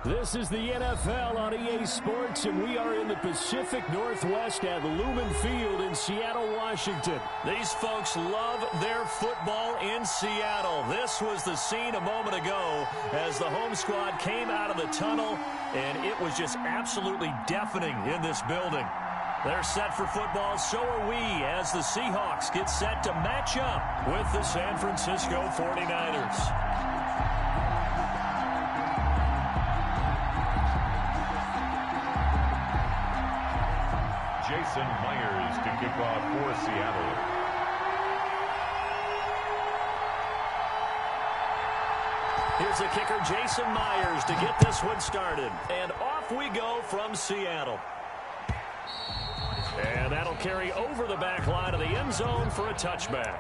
This is the NFL on EA Sports, and we are in the Pacific Northwest at Lumen Field in Seattle, Washington. These folks love their football in Seattle. This was the scene a moment ago as the home squad came out of the tunnel, and it was just absolutely deafening in this building. They're set for football, so are we, as the Seahawks get set to match up with the San Francisco 49ers. Jason Myers to kick off for Seattle. Here's the kicker, Jason Myers, to get this one started. And off we go from Seattle. And that'll carry over the back line of the end zone for a touchback.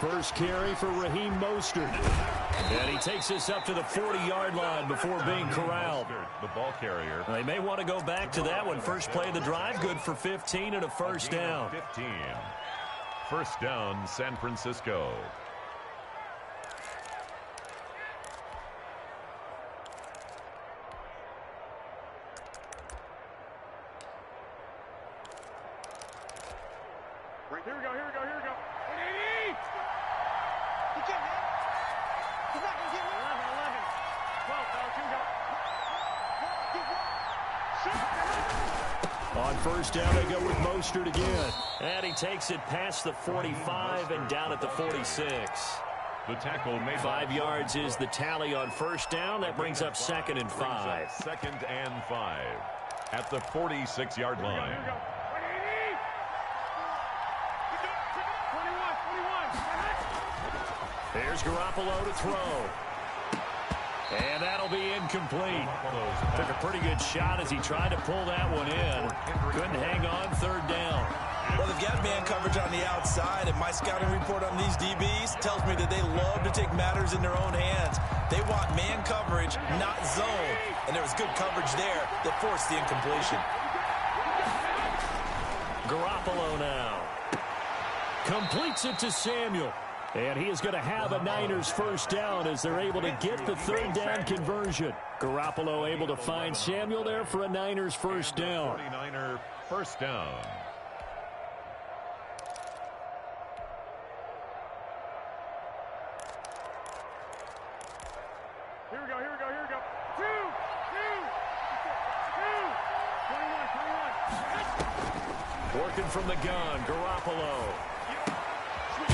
First carry for Raheem Mostert. And he takes this up to the 40-yard line before being corralled. The ball carrier. They may want to go back to that one. First play of the drive, good for 15 and a first down. 15. First down, San Francisco. Here we go. On first down, they go with Mostert again. And he takes it past the 45 and down at the 46. The tackle made 5 yards is the tally on first down. That brings up 2nd and 5. 2nd and 5 at the 46-yard line. Here's Garoppolo to throw. And that'll be incomplete. Took a pretty good shot as he tried to pull that one in. Couldn't hang on, third down. Well, they've got man coverage on the outside, and my scouting report on these DBs tells me that they love to take matters in their own hands. They want man coverage, not zone. And there was good coverage there that forced the incompletion. Garoppolo now. Completes it to Samuel. And he is going to have a Niners first down as they're able to get the third down conversion. Garoppolo able to find Samuel there for a Niners first down. 49er first down. Here we go. 2. 21. Working from the gun, Garoppolo.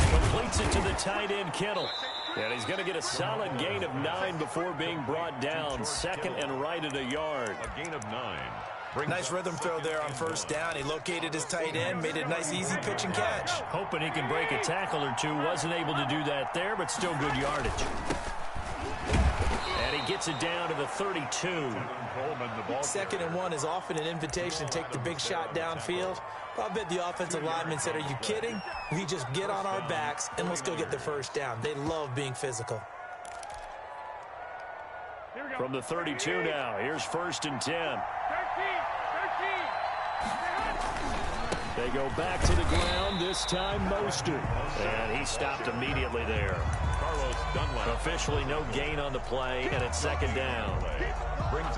Completes it to the tight end, Kittle. And he's going to get a solid gain of 9 before being brought down. 2nd and right at a yard. A gain of 9. Nice rhythm throw there on first down. He located his tight end, made a nice easy pitch and catch. Hoping he can break a tackle or two. Wasn't able to do that there, but still good yardage. And he gets it down to the 32. 2nd and 1 is often an invitation to take the big shot downfield. I bet the offensive lineman said, "Are you kidding? We just get on our backs and let's go get the first down." They love being physical. From the 32 now, here's 1st and 10. 13. They go back to the ground, this time Mostert. And he stopped immediately there. Carlos Dunlap. Officially no gain on the play, and it's 2nd down.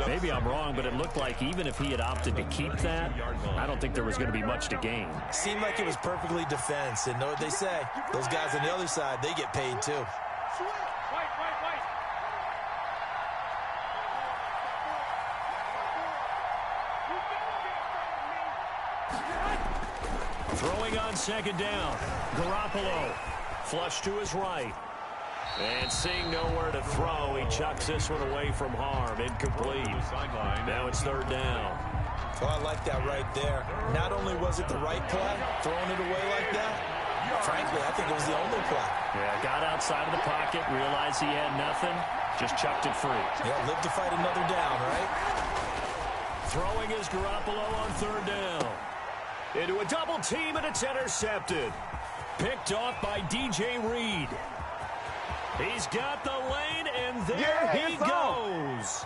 Maybe I'm wrong, but it looked like even if he had opted to keep that, I don't think there was going to be much to gain. Seemed like it was perfectly defense, and know what they say. Those guys on the other side, they get paid too. Throwing on 2nd down. Garoppolo. Flush to his right. And seeing nowhere to throw, he chucks this one away from harm. Incomplete. Now it's third down. Oh, I like that right there. Not only was it the right play, throwing it away like that, frankly, I think it was the only play. Yeah, got outside of the pocket, realized he had nothing, just chucked it free. Yeah, live to fight another down, right? Throwing is Garoppolo on third down. Into a double team, and it's intercepted. Picked off by DJ Reed. He's got the lane, and there he goes.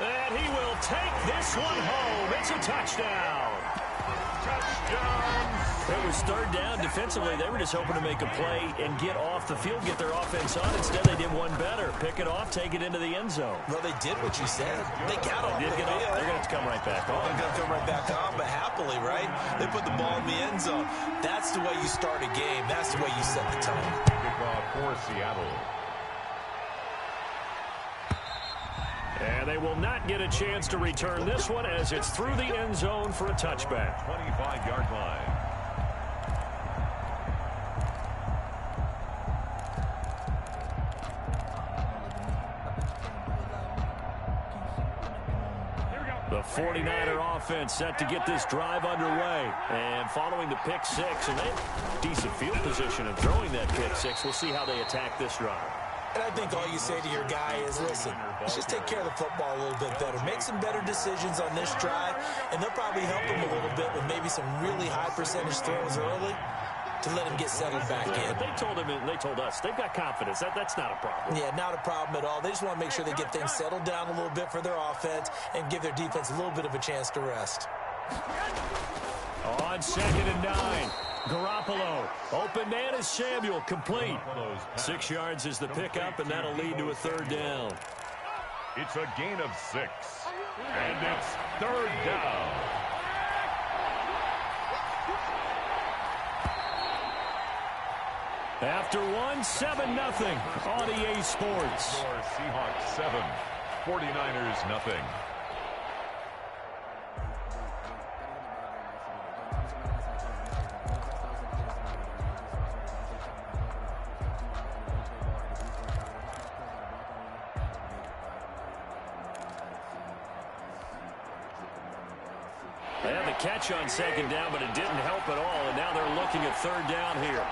And he will take this one home. It's a touchdown. Touchdown. It was third down. Defensively, they were just hoping to make a play and get off the field, get their offense on. Instead, they did one better. Pick it off, take it into the end zone. Well, they did what you said. They got off the field. They're going to have to come right back on. They're going to come right back on, but happily, right? They put the ball in the end zone. That's the way you start a game. That's the way you set the tone. Kickoff for Seattle. And they will not get a chance to return this one as it's through the end zone for a touchback. 25-yard line. The 49er offense set to get this drive underway. And following the pick six, and they have decent field position in throwing that pick six. We'll see how they attack this drive. And I think all you say to your guy is, listen, let's just take care of the football a little bit better. Make some better decisions on this drive, and they'll probably help him a little bit with maybe some really high percentage throws early to let him get settled back in. They told him, they told us, they've got confidence. That's not a problem. Yeah, not a problem at all. They just want to make sure they get things settled down a little bit for their offense and give their defense a little bit of a chance to rest. On 2nd and 9. Garoppolo, open man is Samuel, complete. 6 yards is the pickup, and that'll lead to a third down. It's a gain of 6, and it's third down. After 7-0 on EA Sports. Seahawks 7, 49ers nothing. They had the catch on 2nd down, but it didn't help at all, and now they're looking at third down here.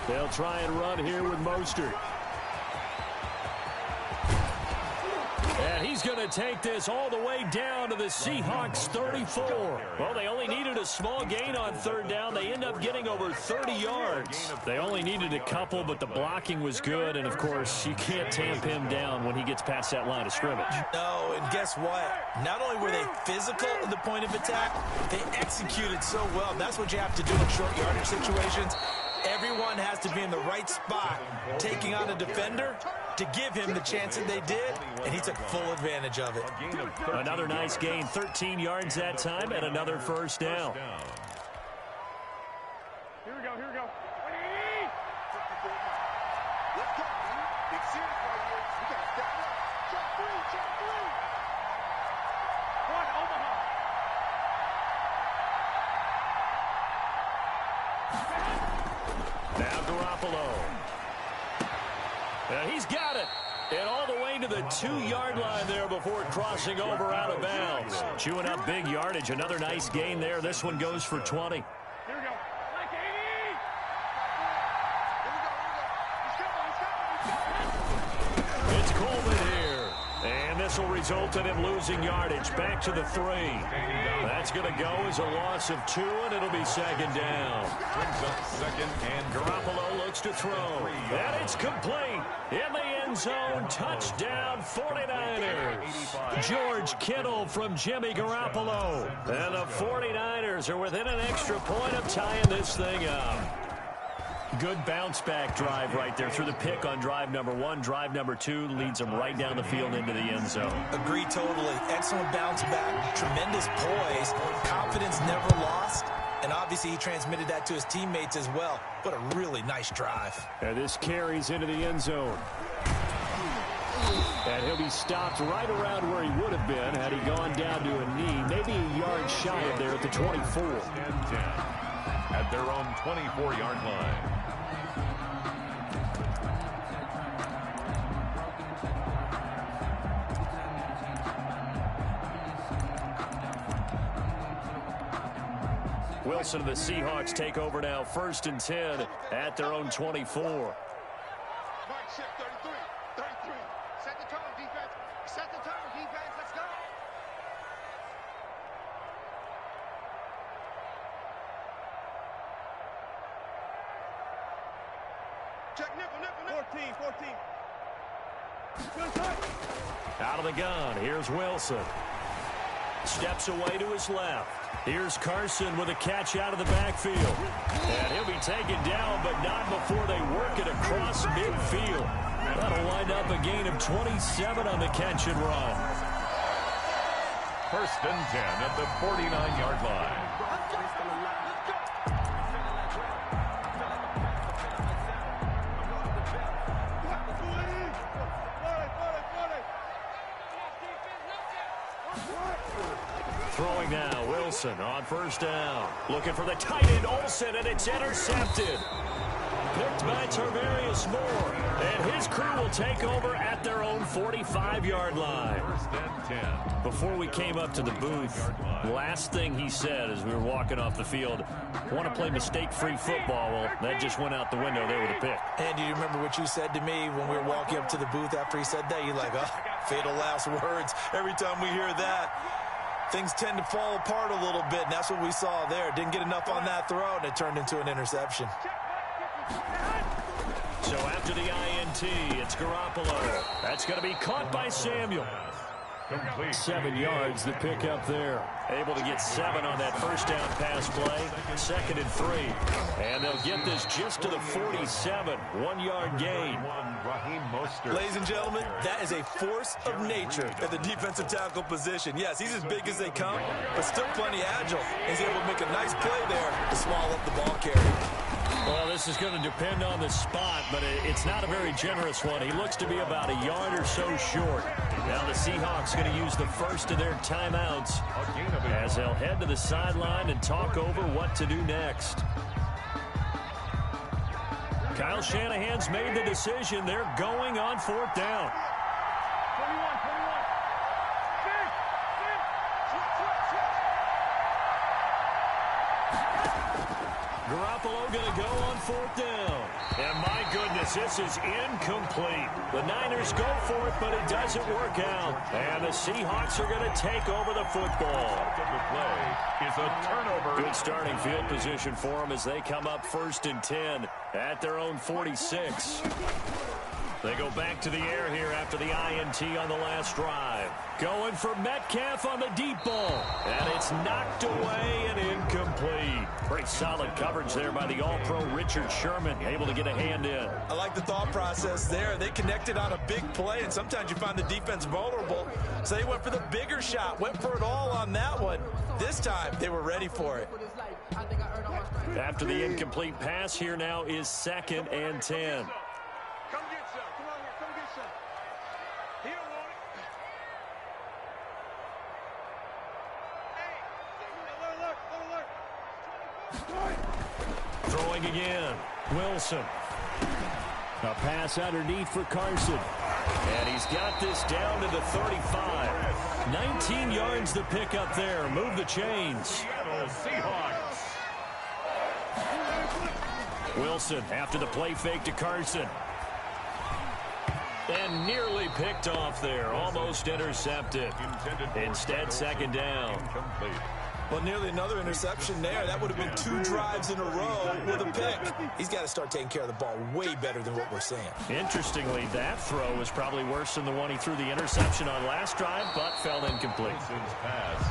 They'll try and run here with Mostert. And he's going to take this all the way down to the Seahawks 34. Well, they only needed a small gain on third down. They end up getting over 30 yards. They only needed a couple, but the blocking was good. And, of course, you can't tamp him down when he gets past that line of scrimmage. No, and guess what? Not only were they physical at the point of attack, they executed so well. That's what you have to do in short yardage situations. Everyone has to be in the right spot, taking on a defender to give him the chance that they did, and he took full advantage of it. Another nice gain, 13 yards that time, and another first down. Here we go, here we go. Big series right here. We got to step up. Check three. One, Omaha. Now Garoppolo. He's got it. And all the way to the 2-yard line there before crossing over out of bounds. Chewing up big yardage. Another nice gain there. This one goes for 20. Here we go. Like 80. It's Coleman here. And this will result in him losing yardage. Back to the 3. That's going to go as a loss of 2, and it'll be 2nd down. Brings up 2nd and Garoppolo looks to throw. And it's complete. In the end zone, touchdown 49ers. George Kittle from Jimmy Garoppolo. And the 49ers are within an extra point of tying this thing up. Good bounce-back drive right there through the pick on drive number 1. Drive number 2 leads them right down the field into the end zone. Agree totally. Excellent bounce back. Tremendous poise. Confidence never lost. And obviously he transmitted that to his teammates as well. What a really nice drive. And this carries into the end zone. And he'll be stopped right around where he would have been had he gone down to a knee. Maybe a yard shy of there at the 24. at their own 24-yard line. Wilson and the Seahawks take over now, 1st and 10 at their own 24. Mark shift 33. 33. Set the tone, defense. Set the tone, defense. Let's go. Check nickel, nickel, nickel. 14. Out of the gun, here's Wilson. Steps away to his left. Here's Carson with a catch out of the backfield. And he'll be taken down, but not before they work it across midfield. That'll wind up a gain of 27 on the catch and run. 1st and 10 at the 49-yard line. Throwing now, Wilson on 1st down. Looking for the tight end, Olsen, and it's intercepted. Picked by Tarvarius Moore. And his crew will take over at their own 45-yard line. 1st and 10. Before we came up to the booth, last thing he said as we were walking off the field, want to play mistake-free football. Well, that just went out the window there with a pick. And do you remember what you said to me when we were walking up to the booth after he said that? You're like, oh, fatal last words. Every time we hear that, things tend to fall apart a little bit, and that's what we saw there. Didn't get enough on that throw, and it turned into an interception. So after the INT, it's Garoppolo. That's going to be caught by Samuel. Complete. 7 yards, the pick up there. Able to get 7 on that 1st down pass play. 2nd and 3. And they'll get this just to the 47. 1-yard gain. Raheem Mostert. Ladies and gentlemen, that is a force of nature at the defensive tackle position. Yes, he's as big as they come, but still plenty agile. He's able to make a nice play there to swallow up the ball carrier. Well, this is going to depend on the spot, but it's not a very generous one. He looks to be about a yard or so short. Now the Seahawks going to use the first of their timeouts as they'll head to the sideline and talk over what to do next. Kyle Shanahan's made the decision. They're going on 4th down. 21. Garoppolo going to go on 4th down. And my goodness, this is incomplete. The Niners go for it, but it doesn't work out. And the Seahawks are going to take over the football. The play is a turnover. Good starting field position for them as they come up 1st and 10 at their own 46. They go back to the air here after the INT on the last drive. Going for Metcalf on the deep ball. And it's knocked away and incomplete. Pretty solid coverage there by the All-Pro Richard Sherman. Able to get a hand in. I like the thought process there. They connected on a big play, and sometimes you find the defense vulnerable. So they went for the bigger shot, went for it all on that one. This time, they were ready for it. After the incomplete pass, here now is 2nd and 10. Come get some. Come on here. Come get some. He don't want it. Hey, look. Throwing again. Wilson. A pass underneath for Carson. And he's got this down to the 35. 19 yards the pick up there. Move the chains. Seattle Seahawks. Wilson after the play fake to Carson. And nearly picked off there. Almost intercepted. Instead, 2nd down. Incomplete. Well, nearly another interception there. That would have been 2 drives in a row with a pick. He's got to start taking care of the ball way better than what we're seeing. Interestingly, that throw was probably worse than the one he threw the interception on last drive, but fell incomplete. Wilson's pass.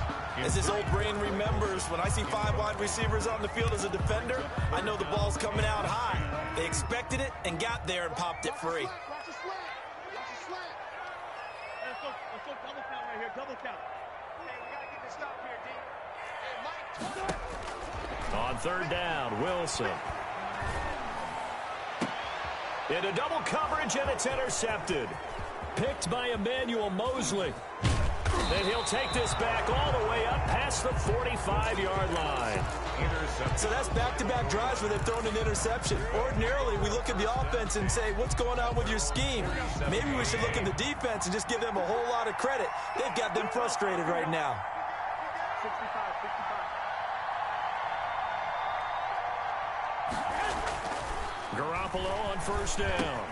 As his old brain remembers, when I see 5 wide receivers on the field as a defender, I know the ball's coming out high. They expected it and got there and popped it free. Watch the slant. Watch the slant. Let's go double count right here. Double count. Hey, we got to get this stop here, D. Hey, Mike. On 3rd down, Wilson. Into double coverage, and it's intercepted. Picked by Emmanuel Mosley. And he'll take this back all the way up past the 45-yard line. So that's back-to-back drives where they've thrown an interception. Ordinarily, we look at the offense and say, what's going on with your scheme? Maybe we should look at the defense and just give them a whole lot of credit. They've got them frustrated right now. 65. Garoppolo on first down.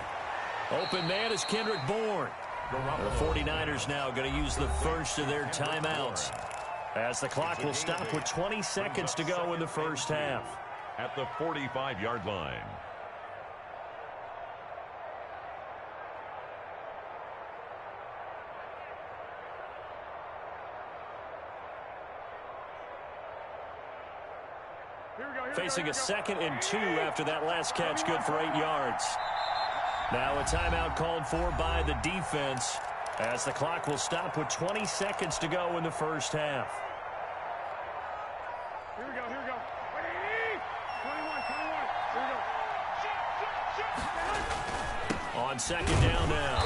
Open man is Kendrick Bourne. The 49ers now going to use the first of their timeouts, as the clock will stop with 20 seconds to go in the first half. At the 45-yard line. Facing a 2nd and 2 after that last catch, good for 8 yards. Now a timeout called for by the defense, as the clock will stop with 20 seconds to go in the first half. Here we go, here we go. 21. Here we go. On 2nd down now,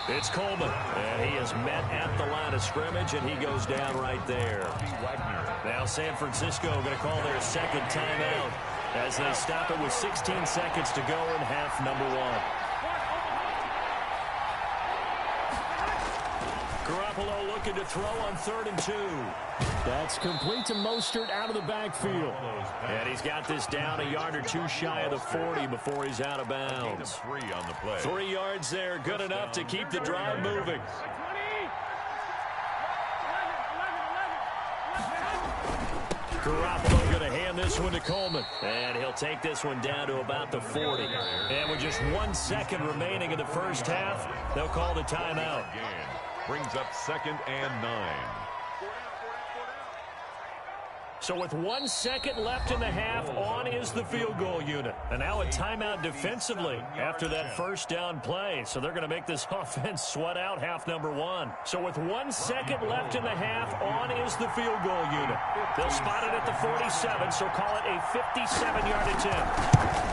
it's Coleman, and he is met at the line of scrimmage, and he goes down right there. Now San Francisco going to call their 2nd timeout as they stop it with 16 seconds to go in half number 1. Garoppolo looking to throw on 3rd and 2. That's complete to Mostert out of the backfield. And he's got this down a yard or 2 shy of the 40 before he's out of bounds. 3 on the play. 3 yards there, good enough to keep the drive moving. Garoppolo going to hand this one to Coleman. And he'll take this one down to about the 40. And with just 1 second remaining in the first half, they'll call the timeout. Brings up 2nd and 9. So with 1 second left in the half, on is the field goal unit. And now a timeout defensively after that first down play. So they're going to make this offense sweat out half number 1. So with 1 second left in the half, on is the field goal unit. They'll spot it at the 47, so call it a 57-yard attempt.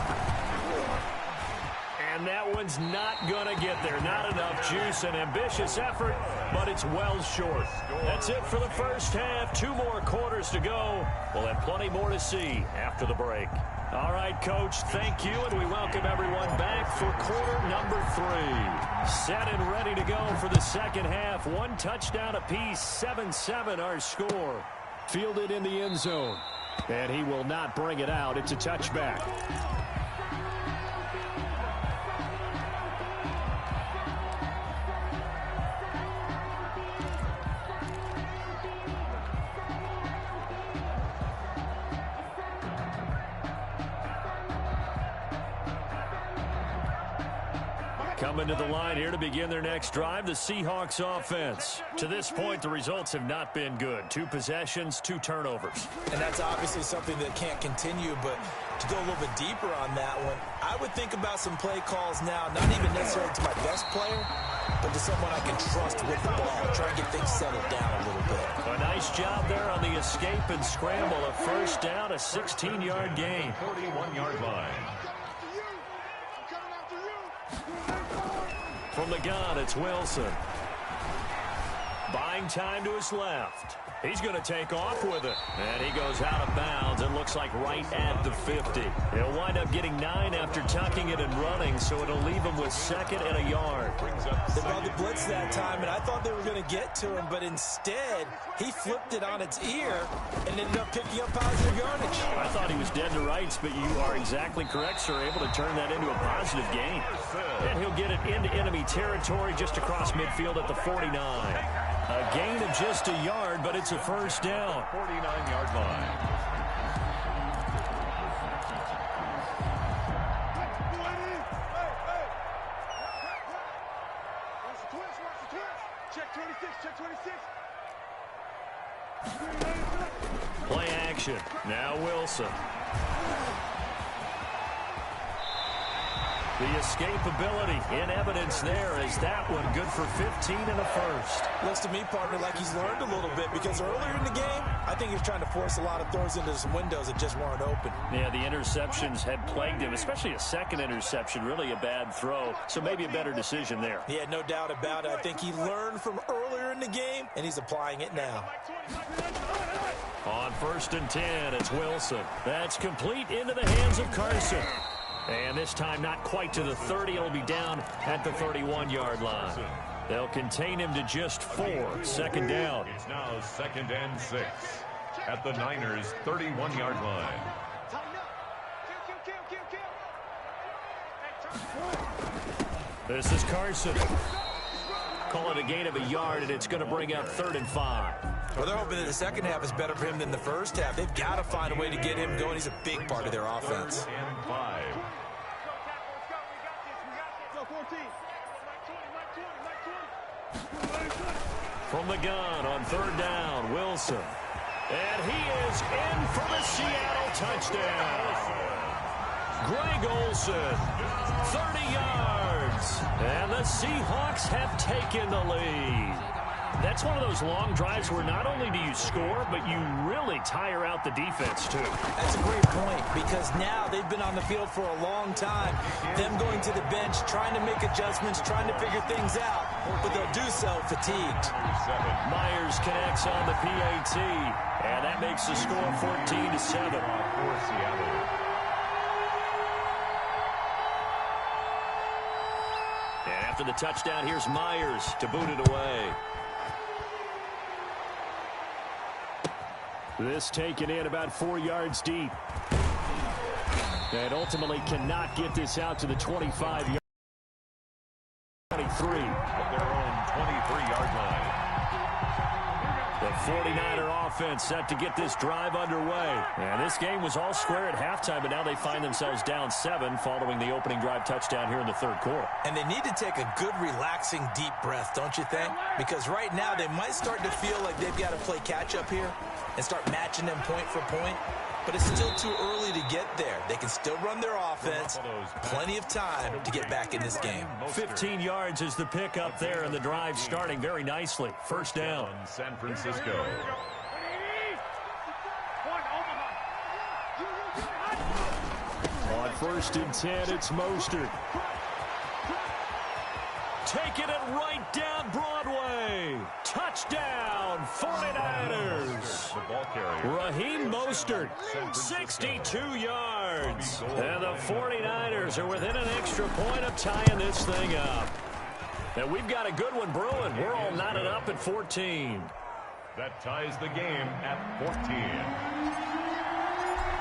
And that one's not going to get there. Not enough juice. An ambitious effort, but it's well short. That's it for the first half. 2 more quarters to go. We'll have plenty more to see after the break. All right, Coach, thank you, and we welcome everyone back for quarter number 3. Set and ready to go for the second half. 1 touchdown apiece, 7-7 our score. Fielded in the end zone, and he will not bring it out. It's a touchback. Coming to the line here to begin their next drive, the Seahawks offense. To this point, the results have not been good. 2 possessions, 2 turnovers. And that's obviously something that can't continue, but to go a little bit deeper on that one, I would think about some play calls now, not even necessarily to my best player, but to someone I can trust with the ball, try and get things settled down a little bit. A nice job there on the escape and scramble. A first down, a 16-yard gain. 41-yard line. From the gun, it's Wilson. Buying time to his left. He's going to take off with it. And he goes out of bounds. It looks like right at the 50. He'll wind up getting 9 after tucking it and running, so it'll leave him with 2nd and a yard. They brought the blitz that time, and I thought they were going to get to him, but instead, he flipped it on its ear and ended up picking up positive yardage. I thought he was dead to rights, but you are exactly correct, sir. Able to turn that into a positive gain. And he'll get it into enemy territory just across midfield at the 49. A gain of just a yard, but it's a first down. 49-yard line. Check 26, check 26. Play action. Now Wilson. The escapability in evidence there as that one good for 15 and a first. Looks to me, partner, like he's learned a little bit because earlier in the game, I think he was trying to force a lot of throws into some windows that just weren't open. Yeah, the interceptions had plagued him, especially a second interception, really a bad throw. So maybe a better decision there. Yeah, no doubt about it. I think he learned from earlier in the game, and he's applying it now. On 1st and 10, it's Wilson. That's complete into the hands of Carson. And this time not quite to the 30. He'll be down at the 31-yard line. They'll contain him to just 4. 2nd down. It's now 2nd and 6 at the Niners' 31-yard line. This is Carson. Call it a gain of a yard, and it's going to bring up 3rd and 5. Well, they're hoping that the second half is better for him than the first half. They've got to find a way to get him going. He's a big part of their offense. 3rd and 5. From the gun on 3rd down, Wilson. And he is in for the Seattle touchdown. Greg Olsen, 30 yards. And the Seahawks have taken the lead. That's one of those long drives where not only do you score, but you really tire out the defense, too. That's a great point, because now they've been on the field for a long time. Them going to the bench, trying to make adjustments, trying to figure things out, but they'll do so fatigued. Myers connects on the PAT, and that makes the score 14-7. For Seattle. And after the touchdown, here's Myers to boot it away. This taken in about 4 yards deep. And ultimately cannot get this out to the 25-yard. 23. At their own 23-yard line. The 49er offense set to get this drive underway. And this game was all square at halftime, but now they find themselves down 7 following the opening drive touchdown here in the 3rd quarter. And they need to take a good, relaxing, deep breath, don't you think? Because right now they might start to feel like they've got to play catch-up here and start matching them point for point. But it's still too early to get there. They can still run their offense. Plenty of time to get back in this game. 15 yards is the pickup there, and the drive starting very nicely. 1st down. San Francisco. On 1st and 10, it's Mostert. Taking it right down Broadway. Touchdown, 49ers. The ball carrier. Raheem Mostert, 62 yards. And the 49ers are within an extra point of tying this thing up. And we've got a good one brewing. We're all knotted up at 14. That ties the game at 14.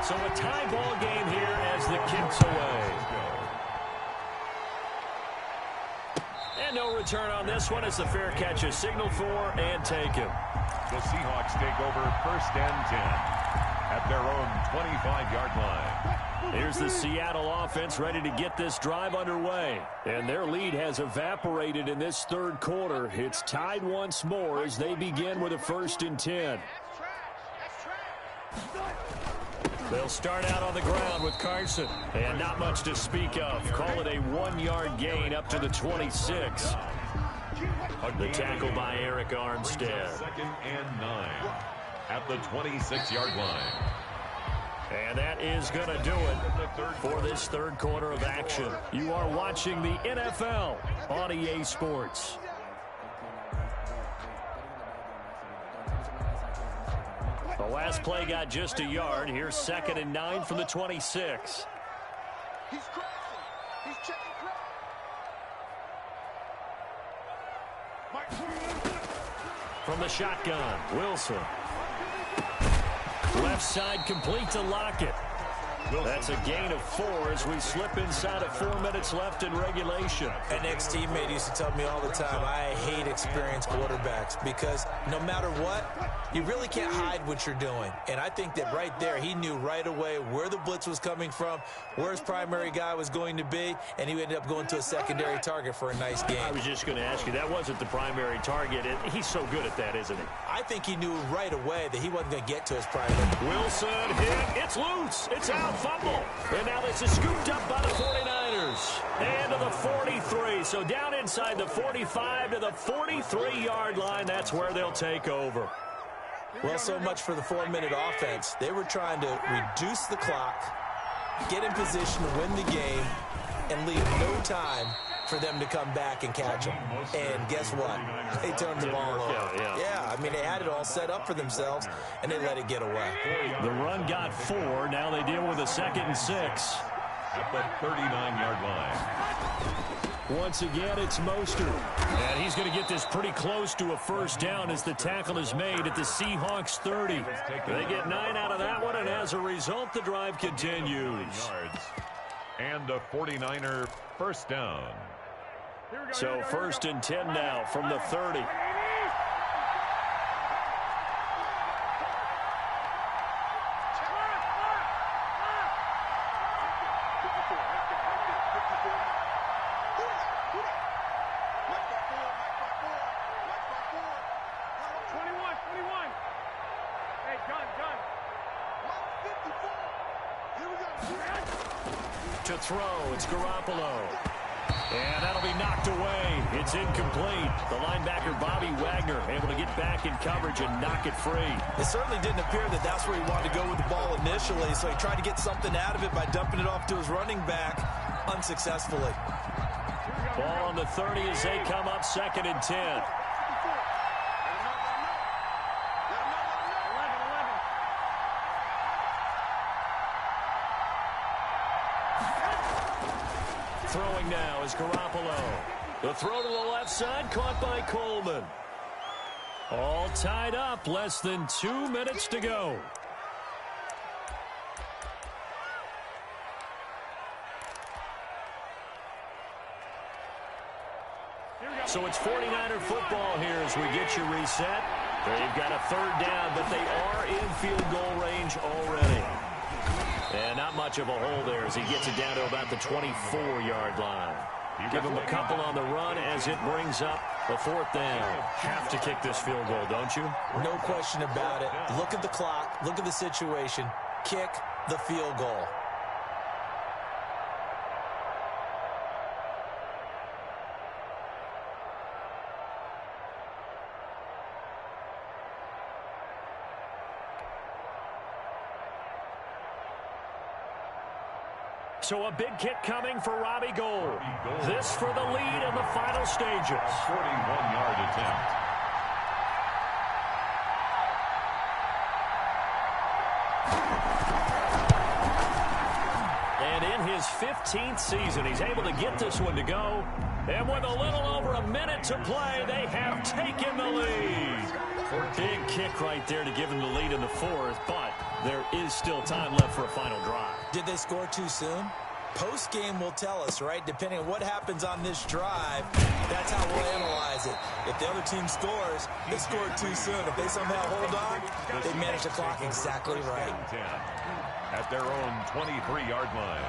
So a tie ball game here as the kicks away. And no return on this one as the fair catch is signaled for and taken. The Seahawks take over 1st and 10 at their own 25-yard line. Here's the Seattle offense ready to get this drive underway. And their lead has evaporated in this 3rd quarter. It's tied once more as they begin with a 1st and 10. They'll start out on the ground with Carson. And not much to speak of. Call it a 1-yard gain up to the 26. The tackle by Eric Armstead. 2nd and 9 at the 26-yard line. And that is going to do it for this 3rd quarter of action. You are watching the NFL on EA Sports. The last play got just a yard. Here's 2nd and 9 from the 26. He's crossing. He's checking From the shotgun, Wilson. Left side complete to Lockett. That's a gain of 4 as we slip inside of 4 minutes left in regulation. An ex-teammate used to tell me all the time, I hate experienced quarterbacks because no matter what, you really can't hide what you're doing. And I think that right there, he knew right away where the blitz was coming from, where his primary guy was going to be, and he ended up going to a secondary target for a nice game. I was just going to ask you, that wasn't the primary target. He's so good at that, isn't he? I think he knew right away that he wasn't going to get to his primary. Wilson hit. It's loose. It's out. Fumble. And now this is scooped up by the 49ers. And to the 43. So down inside the 45 to the 43-yard line. That's where they'll take over. Well, so much for the 4-minute offense. They were trying to reduce the clock, get in position to win the game, and leave no time for them to come back and catch them. And guess what? They turned the ball over. Yeah, I mean, they had it all set up for themselves, and they let it get away. The run got 4. Now they deal with a 2nd and 6. At the 39-yard line. Once again, it's Mostert. And he's going to get this pretty close to a 1st down as the tackle is made at the Seahawks 30. They get 9 out of that one, and as a result, the drive continues. And a 49er first down. So first and 10 now from the 30. To throw, it's Garoppolo. And that'll be knocked away. It's incomplete. The linebacker, Bobby Wagner, able to get back in coverage and knock it free. It certainly didn't appear that that's where he wanted to go with the ball initially, so he tried to get something out of it by dumping it off to his running back unsuccessfully. Ball on the 30 as they come up second and 10. Throwing now is Garoppolo. The throw to the left side, caught by Coleman. All tied up, less than 2 minutes to go. So it's 49er football here as we get you reset. They've got a third down, but they are in field goal range already. And not much of a hole there as he gets it down to about the 24-yard line. Give him a couple on the run as it brings up the fourth down. Have to kick this field goal, don't you? No question about it. Look at the clock. Look at the situation. Kick the field goal. So a big kick coming for Robbie Gould. This for the lead in the final stages. 41-yard attempt. And in his 15th season, he's able to get this one to go. And with a little over a minute to play, they have taken the lead. Big kick right there to give him the lead in the fourth, but there is still time left for a final drive. Did they score too soon? Post-game will tell us, right? Depending on what happens on this drive, that's how we'll analyze it. If the other team scores, they scored too soon. If they somehow hold on, they manage the clock exactly right. At their own 23-yard line.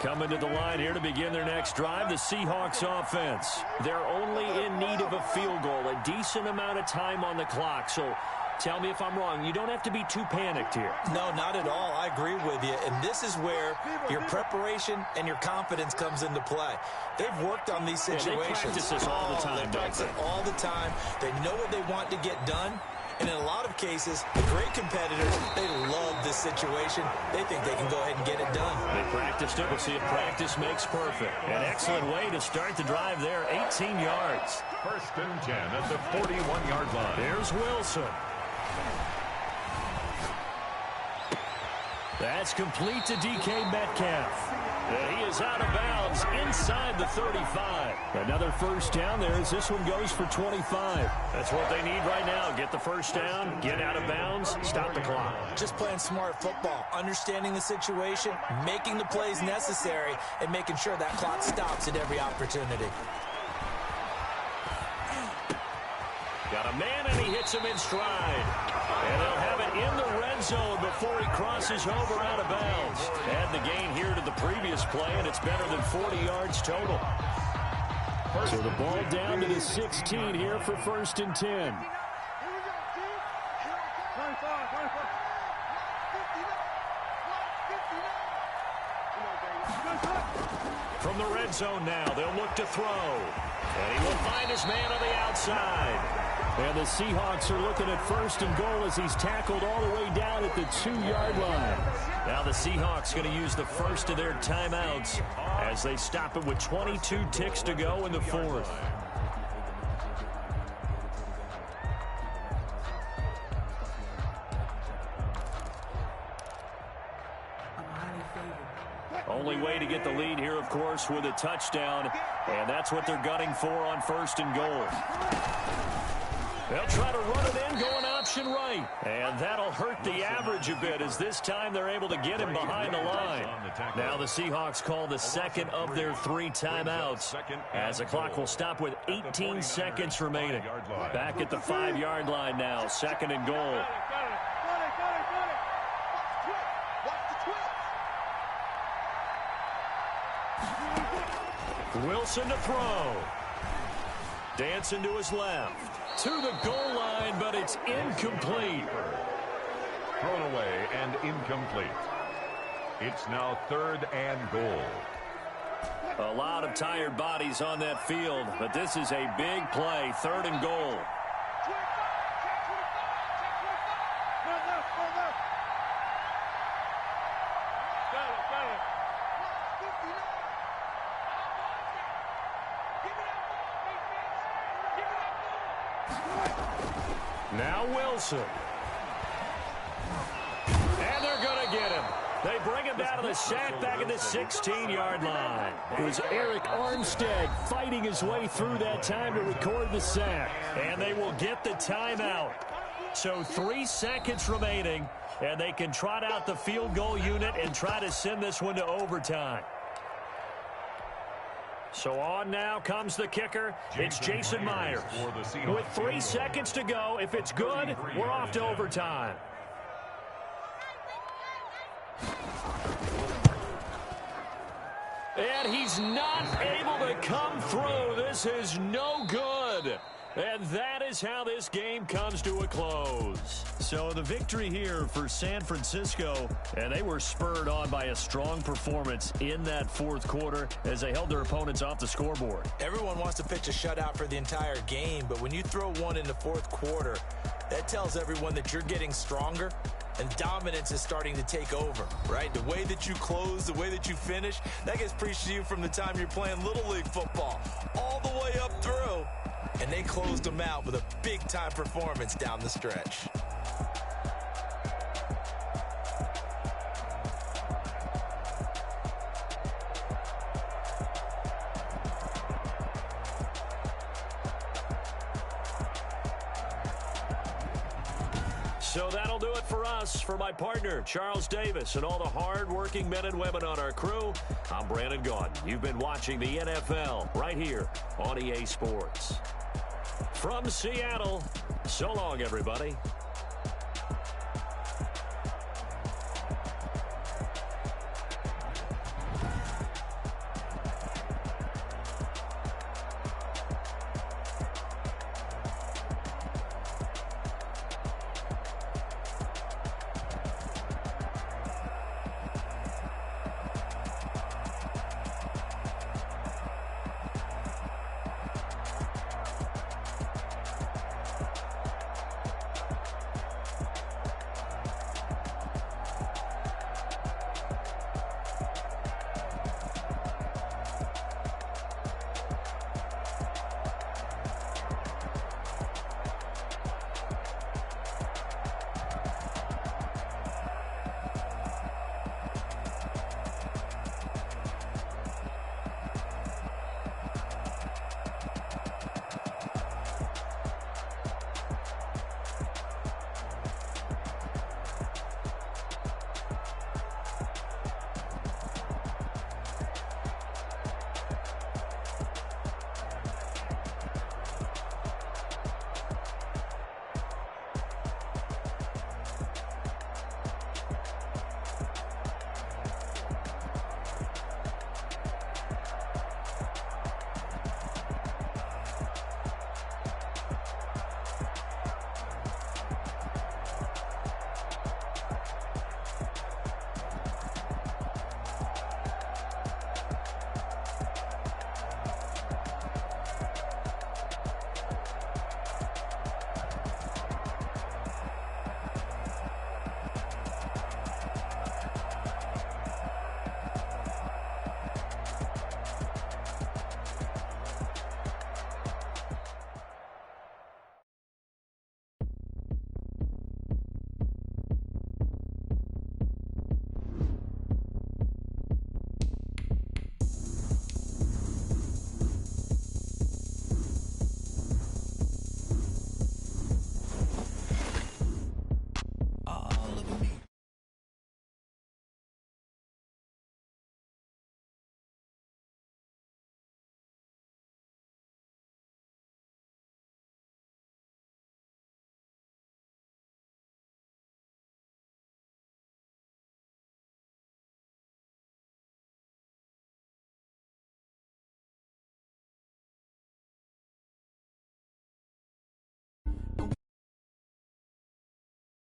Coming to the line here to begin their next drive, the Seahawks offense. They're only in need of a field goal, a decent amount of time on the clock. So tell me if I'm wrong. You don't have to be too panicked here. No, not at all. I agree with you. And this is where your preparation and your confidence comes into play. They've worked on these situations. They practice this all the time, They practice it all the time. They know what they want to get done. And in a lot of cases, the great competitors, they love this situation. They think they can go ahead and get it done. They practiced it. We'll see if practice makes perfect. An excellent way to start the drive there, 18 yards. First and 10 at the 41-yard line. Here's Wilson. That's complete to DK Metcalf. And he is out of bounds inside the 35. Another first down there as this one goes for 25. That's what they need right now. Get the first down, get out of bounds, stop the clock. Just playing smart football, understanding the situation, making the plays necessary, and making sure that clock stops at every opportunity. Got a man, and he hits him in stride. And they'll have it in the red zone before he crosses over out of bounds. Add the gain here to the previous play, and it's better than 40 yards total. So the ball down to the 16 here for first and 10. From the red zone now, they'll look to throw. And he will find his man on the outside. And the Seahawks are looking at first and goal as he's tackled all the way down at the 2-yard line. Now the Seahawks going to use the first of their timeouts as they stop it with 22 ticks to go in the fourth. Only way to get the lead here, of course, with a touchdown. And that's what they're gunning for on first and goal. They'll try to run it in, going out option right. And that'll hurt the average a bit as this time they're able to get him behind the line. Now the Seahawks call the second of their 3 timeouts as the clock will stop with 18 seconds remaining. Back at the 5-yard line now, 2nd and goal. Wilson to throw. Dancing to his left. To the goal line, but it's incomplete. Thrown away and incomplete. It's now 3rd and goal. A lot of tired bodies on that field, but this is a big play. 3rd and goal. Now Wilson. And they're going to get him. They bring him down to the sack back at the 16-yard line. It was Eric Armstead fighting his way through that time to record the sack. And they will get the timeout. So 3 seconds remaining, and they can trot out the field goal unit and try to send this one to overtime. So on now comes the kicker. It's Jason Myers. With 3 seconds to go, if it's good, we're off to overtime. And he's not able to come through. This is no good. And that is how this game comes to a close. So the victory here for San Francisco, and they were spurred on by a strong performance in that 4th quarter as they held their opponents off the scoreboard. Everyone wants to pitch a shutout for the entire game, but when you throw one in the 4th quarter, that tells everyone that you're getting stronger and dominance is starting to take over, right? The way that you close, the way that you finish, that gets preached to you from the time you're playing Little League football all the way up through. And they closed them out with a big-time performance down the stretch. So that'll do it for us. For my partner, Charles Davis, and all the hard-working men and women on our crew, I'm Brandon Gaudin. You've been watching the NFL right here on EA Sports. From Seattle, so long, everybody.